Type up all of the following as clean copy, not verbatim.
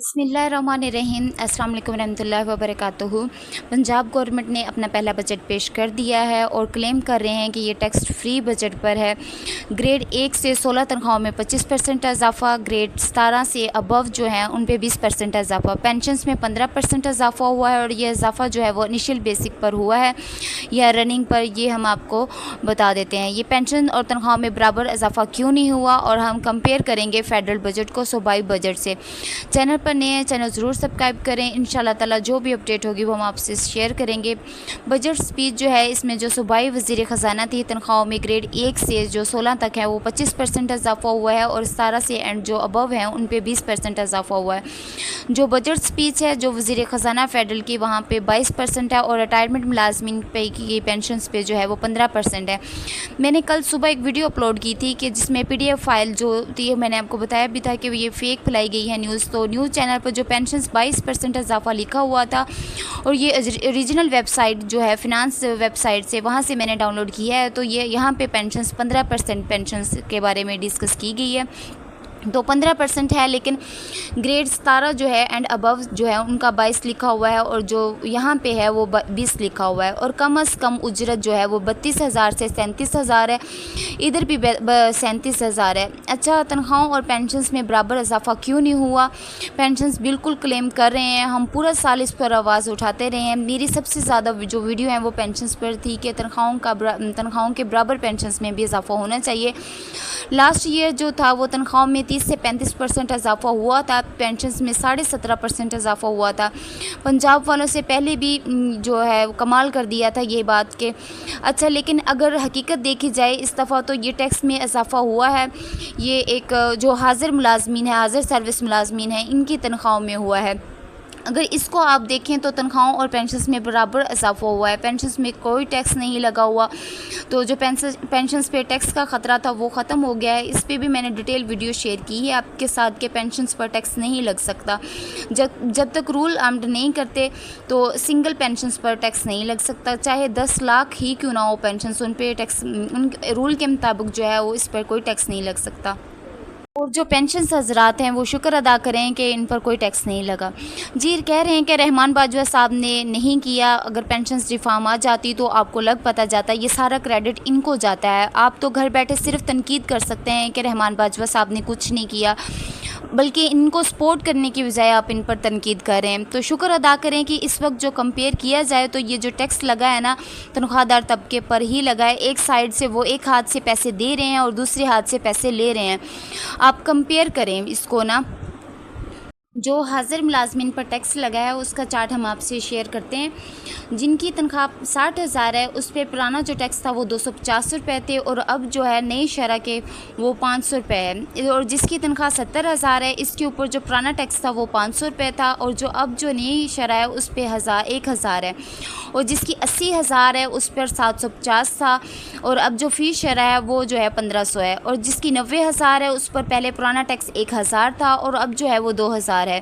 बिस्मिल्लाहिर्रहमानिर्रहीम। अस्सलाम वालेकुम रहमतुल्लाहि व बरकातुहू। पंजाब गवर्नमेंट ने अपना पहला बजट पेश कर दिया है और क्लेम कर रहे हैं कि ये टैक्स फ्री बजट पर है। ग्रेड 1 से 16 तनख्वाहों में 25% इजाफ़ा, ग्रेड 17 से अबव जो हैं उन पे 20% इजाफ़ा, पेंशन्स में 15% इजाफ़ा हुआ है और ये इजाफ़ा जो है वो इनिशियल बेसिक पर हुआ है या रनिंग पर, ये हम आपको बता देते हैं। ये पेंशन और तनख्वाह में बराबर इजाफ़ा क्यों नहीं हुआ और हम कंपेयर करेंगे फेडरल बजट को सूबाई बजट से। चैनल पर नए हैं, चैनल ज़रूर सब्सक्राइब करें। इंशाल्लाह ताला जो भी अपडेट होगी वो हम आपसे शेयर करेंगे। बजट स्पीच जो है इसमें जो सूबाई वज़ीर ख़जाना थी, तनख्वाहों में ग्रेड 1 से जो 16 तक है वो 25% इजाफ़ा हुआ है और 17 से एंड जो अबव हैं उन पे 20% इजाफ़ा हुआ है। जो बजट स्पीच है जो वज़ीर ख़जाना फेडरल की, वहाँ पे 22% है और रिटायरमेंट मुलाजमीन पे की पेंशन्स पे जो है वो 15% है। मैंने कल सुबह एक वीडियो अपलोड की थी कि जिसमें PDF फाइल जो थी, मैंने आपको बताया भी था कि ये फ़ेक फैलाई गई है न्यूज़। तो न्यूज़ चैनल पर जो पेंशन्स 22% इजाफ़ा लिखा हुआ था और ये ओरिजिनल वेबसाइट जो है फिनांस वेबसाइट से, वहाँ से मैंने डाउनलोड किया है। तो ये यहाँ पे पेंशन्स 15% पेंशन्स के बारे में डिस्कस की गई है। तो 15% है, लेकिन ग्रेड 17 जो है एंड अबव जो है उनका 22 लिखा हुआ है और जो यहाँ पे है वो 20 लिखा हुआ है। और कम अज़ कम उजरत जो है वो 32,000 से 37,000 है, इधर भी 37,000 है। अच्छा, तनख्वाहों और पेंशन्स में बराबर इजाफ़ा क्यों नहीं हुआ? पेंशन्स बिल्कुल क्लेम कर रहे हैं, हम पूरा साल इस पर आवाज़ उठाते रहे हैं। मेरी सबसे ज़्यादा जो वीडियो है वो पेंशन्स पर थी कि तनख्वाहों के बराबर पेंशन्स में भी इजाफ़ा होना चाहिए। लास्ट ईयर जो था वो तनख्वाहों में 30 से 35% इजाफ़ा हुआ था, पेंशन्स में 17.5% इजाफ़ा हुआ था। पंजाब वालों से पहले भी जो है कमाल कर दिया था ये बात के। अच्छा, लेकिन अगर हकीकत देखी जाए इस दफ़ा तो ये टैक्स में इजाफ़ा हुआ है, ये एक जो हाज़िर मुलाजमीन है, हाज़िर सर्विस मुलाजमीन है, इनकी तनख्वाहों में हुआ है। अगर इसको आप देखें तो तनख्वाहों और पेंशन्स में बराबर इजाफ़ा हुआ है, पेंशन्स में कोई टैक्स नहीं लगा हुआ। तो जो पेंशन्स पे टैक्स का ख़तरा था वो ख़त्म हो गया है। इस पे भी मैंने डिटेल वीडियो शेयर की है आपके साथ कि पेंशन्स पर टैक्स नहीं लग सकता। जब तक रूल आमद नहीं करते तो सिंगल पेंशन्स पर टैक्स नहीं लग सकता, चाहे 10 लाख ही क्यों ना हो पेंशन्स, उन पे टैक्स, उन रूल के मुताबिक जो है वो इस पर कोई टैक्स नहीं लग सकता। और जो पेंशन हज़रात हैं वो शुक्र अदा करें कि इन पर कोई टैक्स नहीं लगा। जी कह रहे हैं कि रहमान बाजवा साहब ने नहीं किया, अगर पेंशन रिफॉर्म आ जाती तो आपको लग पता जाता, ये सारा क्रेडिट इनको जाता है। आप तो घर बैठे सिर्फ तनकीद कर सकते हैं कि रहमान बाजवा साहब ने कुछ नहीं किया, बल्कि इनको सपोर्ट करने की बजाय आप इन पर तनकीद कर रहे हैं। तो शुक्र अदा करें कि इस वक्त जो कंपेयर किया जाए तो ये जो टैक्स लगा है ना, तनख्वाहदार तबके पर ही लगा है। एक साइड से वो एक हाथ से पैसे दे रहे हैं और दूसरे हाथ से पैसे ले रहे हैं। आप कंपेयर करें इसको ना, जो हाज़िर मुलाजमीन पर टैक्स लगा है उसका चार्ट हम आपसे शेयर करते हैं। जिनकी तनख्वाह 60,000 है उस पर पुराना जो टैक्स था वो 250 रुपये थे और अब जो है नई शरह के वो 500 रुपये है। और जिसकी तनख्वाह 70,000 है इसके ऊपर जो पुराना टैक्स था वो 500 रुपये था और जो अब जो नई शरह है उस पर 1,000 है। और जिसकी 80,000 है उस पर 750 था और अब जो फ़ी शरह है वो जो है 1,500 है। और जिसकी 90,000 है उस पर पहले पुराना टैक्स 1,000 था और अब जो है वो 2,000 है।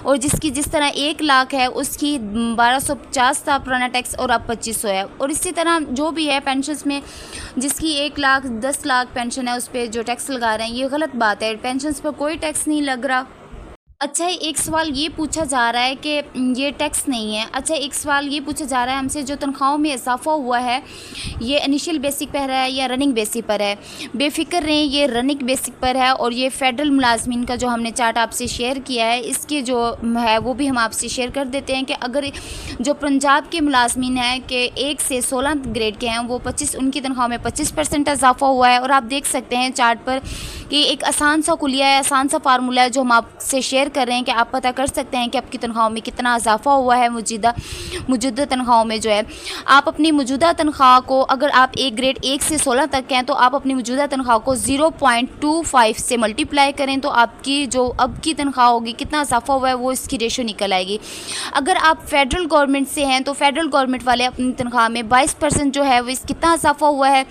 और जिसकी जिस तरह 1 लाख है उसकी 1250 था पुराना टैक्स और अब 2,500 है। और इसी तरह जो भी है पेंशन्स में, जिसकी 1 लाख 10 लाख पेंशन है उस पर जो टैक्स लगा रहे हैं ये गलत बात है, पेंशन्स पर कोई टैक्स नहीं लग रहा। अच्छा, एक सवाल ये पूछा जा रहा है कि ये टैक्स नहीं है। अच्छा, एक सवाल ये पूछा जा रहा है हमसे, जो तनख्वाहों में इजाफ़ा हुआ है ये इनिशियल बेसिक पर है या रनिंग बेसिक पर है? बेफिक्र रहें, ये रनिंग बेसिक पर है। और ये फेडरल मुलाजमीन का जो हमने चार्ट आपसे शेयर किया है इसके जो है वो भी हम आपसे शेयर कर देते हैं कि अगर जो पंजाब के मुलाजमीन हैं कि 1 से 16 ग्रेड के हैं वो 25, उनकी तनख्वाह में 25% इजाफ़ा हुआ है। और आप देख सकते हैं चार्ट पर कि एक आसान सा कुलिया है, आसान सा फार्मूला है जो हम आपसे शेयर कर रहे हैं कि आप पता कर सकते हैं कि आपकी तनख्वाहों में कितना इजाफा हुआ है। मौजूदा तनख्वाहों में जो है आप अपनी मौजूदा तनख्वाह को, अगर आप एक ग्रेड 1 से 16 तक हैं तो आप अपनी मौजूदा तनख्वाह को 0.25 से मल्टीप्लाई करें तो आपकी जो अब की तनख्वाह होगी, कितना इजाफा हुआ है वो इसकी रेशो निकल आएगी। अगर आप फेडरल गवर्नमेंट से हैं तो फेडरल गवर्नमेंट वाले अपनी तनख्वाह में 22% जो है वो कितना इजाफा हुआ है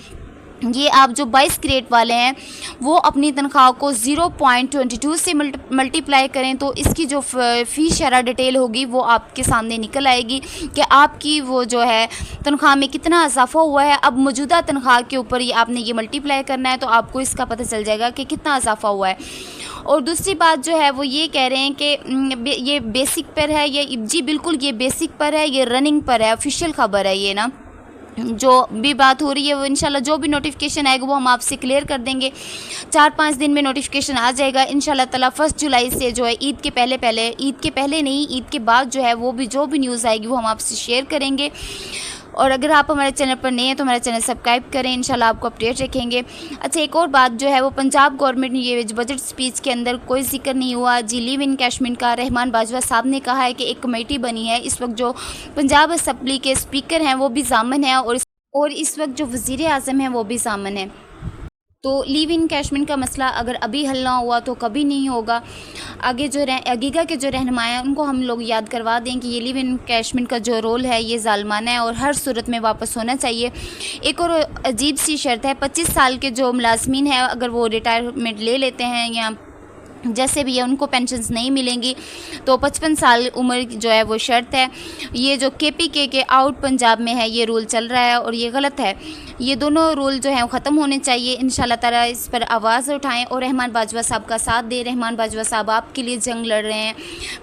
یہ آپ جو 22 گریڈ والے ہیں وہ اپنی تنخواہ کو 0.22 سے ملٹیپلائی کریں تو اس کی جو فی شرح ڈیٹیل ہوگی وہ آپ کے سامنے نکل آئے گی کہ آپ کی وہ جو ہے تنخواہ میں کتنا اضافہ ہوا ہے۔ اب موجودہ تنخواہ کے اوپر یہ آپ نے یہ ملٹیپلائی کرنا ہے تو آپ کو اس کا پتہ چل جائے گا کہ کتنا اضافہ ہوا ہے۔ اور دوسری بات جو ہے وہ یہ کہہ رہے ہیں کہ یہ بیسک پر ہے، یہ جی بالکل یہ بیسک پر ہے، یہ رننگ پر ہے، آفیشیل خبر ہے یہ نا، جو بھی بات ہو رہی ہے وہ انشاءاللہ جو بھی نوٹیفیکیشن آئے گا وہ ہم آپ سے کلیئر کر دیں گے۔ 4-5 دن میں نوٹیفیکیشن آ جائے گا انشاءاللہ تعالیٰ۔ 1 جولائی سے جو ہے عید کے پہلے نہیں، عید کے بعد جو ہے وہ بھی جو بھی نیوز آئے گی وہ ہم آپ سے شیئر کریں گے۔ اور اگر آپ ہمارے چینل پر نئے ہیں تو ہمارے چینل سبسکرائب کریں، انشاءاللہ آپ کو اپڈیٹ رکھیں گے۔ اچھا، ایک اور بات جو ہے وہ پنجاب گورنمنٹ نے یہ بجٹ سپیچ کے اندر کوئی ذکر نہیں ہوا جی لیو انکیشمنٹ کا۔ رحمان باجوہ صاحب نے کہا ہے کہ ایک کمیٹی بنی ہے، اس وقت جو پنجاب اسمبلی کے اسپیکر ہیں وہ بھی ضامن ہیں اور اس وقت جو وزیر اعظم ہیں وہ بھی ضامن ہیں۔ تو لیو انکیشمنٹ کا مسئلہ اگر ابھی حل نہ ہوا تو کبھی نہیں ہوگا۔ آگے جو گیگا کے جو رہنما ہیں ان کو ہم لوگ یاد کروا دیں کہ یہ لیو انکیشمنٹ کا جو رول ہے یہ ظالمانہ ہے اور ہر صورت میں واپس ہونا چاہیے۔ ایک اور عجیب سی شرط ہے، 25 سال کے جو ملازمین ہیں اگر وہ ریٹائرمنٹ لے لیتے ہیں یا جیسے بھی ہے ان کو پینشنز نہیں ملیں گی تو 55 سال عمر جو ہے وہ شرط ہے۔ یہ جو KPK کے آؤٹ پنجاب میں ہے یہ رول چل رہا ہے اور یہ غلط ہے۔ یہ دونوں رول جو ہیں وہ ختم ہونے چاہیے۔ انشاءاللہ تعالیٰ اس پر آواز اٹھائیں اور رحمان باجوہ صاحب کا ساتھ دیں۔ رحمان باجوہ صاحب آپ کے لیے جنگ لڑ رہے ہیں۔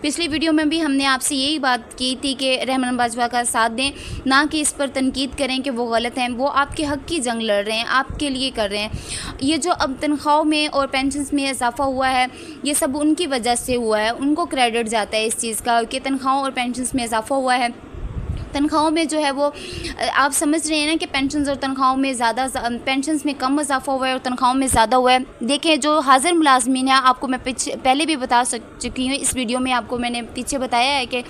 پچھلی ویڈیو میں بھی ہم نے آپ سے یہی بات کی تھی کہ رحمان باجوہ کا ساتھ دیں، نہ کہ اس پر تنقید کریں کہ وہ غلط ہیں۔ وہ آپ کے حق کی جنگ لڑ رہے ہیں، آپ کے لیے کر رہے ہیں۔ یہ جو اب تنخواہوں میں اور پینشنز میں اضافہ ہوا ہے یہ سب ان کی وجہ سے ہوا ہے، ان کو کریڈٹ جاتا ہے اس چیز کا کہ تنخواہوں اور پینشنز میں اضافہ ہوا ہے۔ تنخواہوں میں جو ہے وہ آپ سمجھ رہے ہیں نا کہ پینشنز اور تنخواہوں میں پینشنز میں کم اضافہ ہوا ہے اور تنخواہوں میں زیادہ ہوا ہے۔ دیکھیں جو حاضر ملازمین ہیں، آپ کو میں پہلے بھی بتا چکی ہوں، اس ویڈیو میں آپ کو میں نے پیچھے بتایا ہے کہ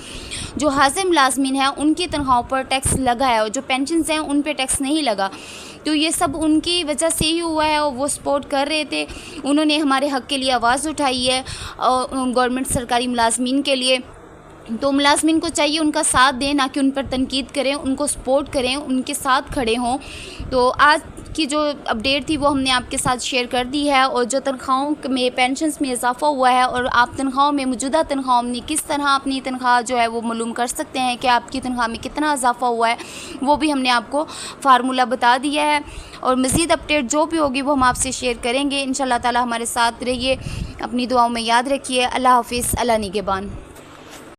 جو حاضر ملازمین ہیں ان کی تنخواہوں پر ٹیکس لگا ہے اور جو پینشنز ہیں ان پہ ٹیکس نہیں لگا۔ تو یہ سب ان کی وجہ سے ہی ہوا ہے اور وہ سپورٹ کر رہے تھے، انہوں نے ہمارے حق کے لیے آواز اٹھائی ہے اور گورنمنٹ سرکاری ملازمین کے لیے۔ تو ملازمین کو چاہیے ان کا ساتھ دیں، نہ کہ ان پر تنقید کریں، ان کو سپورٹ کریں، ان کے ساتھ کھڑے ہوں۔ تو آج کی جو اپڈیٹ تھی وہ ہم نے آپ کے ساتھ شیئر کر دی ہے، اور جو تنخواہوں میں پینشنز میں اضافہ ہوا ہے اور آپ تنخواہوں میں موجودہ تنخواہوں میں کس طرح اپنی تنخواہ جو ہے وہ معلوم کر سکتے ہیں کہ آپ کی تنخواہ میں کتنا اضافہ ہوا ہے، وہ بھی ہم نے آپ کو فارمولہ بتا دیا ہے۔ اور مزید اپڈیٹ جو بھی ہوگی وہ ہم آپ سے شیئر کریں گے۔ انشاءاللہ تعالی ہمارے ساتھ رہیے، اپنی دعاؤں میں یاد رکھیے۔ اللہ حافظ، اللہ نگہبان۔